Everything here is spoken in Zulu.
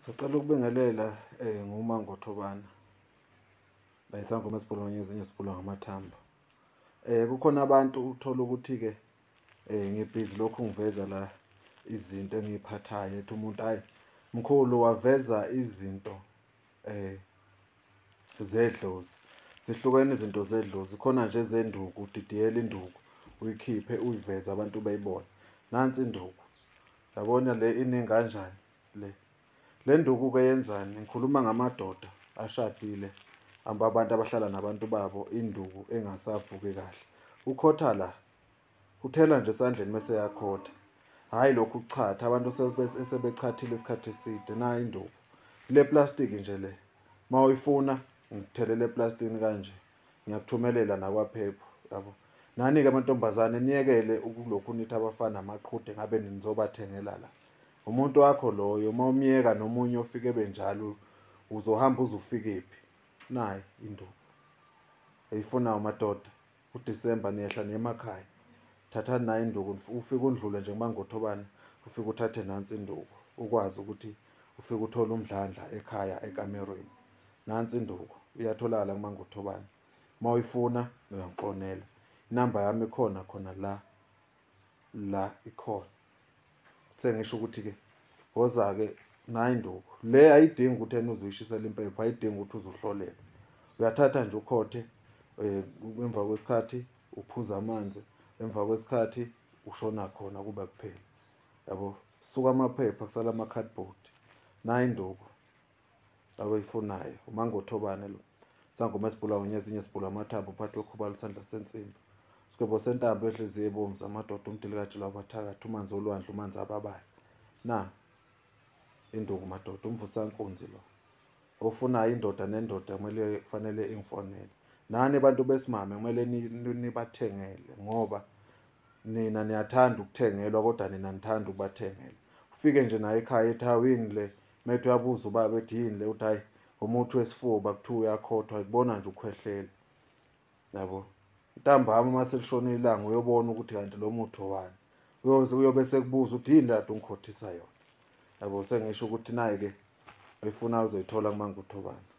Sicela ukubingelela nguMangothobana. Bayisangoma esibhulwa ngezinye sibhulwa ngamathambo. Kukhona abantu uthola ukuthi-ke ngibhizi lokhu ngiveza la izinto engiyiphathayo. Ethi umuntu hayi mkhulu waveza izinto zedlozi. Zihlukene izinto zedlozi. Khona nje zenduku, udidiyela induku, uyikhiphe uyiveze abantu bayibone. Nansi induku. Yabona le iningi kanjani le. Le nduku-ke yenzani? Ngikhuluma ngamadoda ashadile, abantu abahlala nabantu babo, induku engasavuki kahle. Ukhotha la, uthela nje esandleni mase yakhotha. Hhayi lokhu ukuchatha, abantu sebechathile isikhathi eside. Nayi induku. Le plastiki nje le. Uma uyifuna, ngithelele eplastikini kanje. Ngiyakuthumelela nakwaphepha, yabo. Nani-ke amantombazane niyekele ukulokhu nithi abafana amaqhude ngabe nizobathengela la. Umuntu wakho loyo, uma umyeka nomunye ofike benjalo, uzohamba uzufikephi? Nayi induku. Eyifunayo madoda. UDisemba niyehla niye emakhaya. Thathani nayi induku, ufike undlule nje kuMangothobane, ufike uthathe nansi induku. Ukwazi ukuthi ufike uthole umdlandla ekhaya ekamerweni. Nansi induku, iyatholakala kuMangothobane. Uma uyifuna uyangifonela. Inamba yami ikhona khona la ikhona. Sengisho ukuthi-ke woza-ke nayi induku. Le ayidingi ukuthi ena uzuyishisela impepho, ayidingi ukuthi uzuhlolele. Uyathatha nje ukhothe, emva kwesikhathi uphuza amanzi, emva kwesikhathi ushona khona kuba kuphela. Yabo, suka amaphepha kusala ama-cardboard. Nayi induku abayifunayo. uMangothobane lo. Sangoma esibhulwa ngezinye sibhulwa amathambo uphathwe khubala isandla sensimbi. Isigwebo sentambo enhliziyo ebomvu zamadoda umdili kajila wabathakathi umanzi olwandle umanzi ababayo. Na induku madoda umvusankunzi lo. Ofunayo indoda nendoda kumele kufanele ingifonele. Nani abantu besimame kumele nibathengele ngoba nina niyathanda ukuthengelwa kodwa nina nithanda ukubathengela. Ufike nje naye ekhaya ethi awini le, methu uyabuza ubaba ethi yini le, uthi hayi umuthi wesifuba kuthiwa uyakhothwa, ikubona nje ukhwehlela. Yabo. Ntambama uma selishona ilanga uyobona ukuthi kanti lo muthi owani. Uyobe sekubuza ukuthi yini lado ungikhothisa yona. Yabo, sengisho ukuthi nayi-ke oyifunayo uzoyithola kuMangothobane.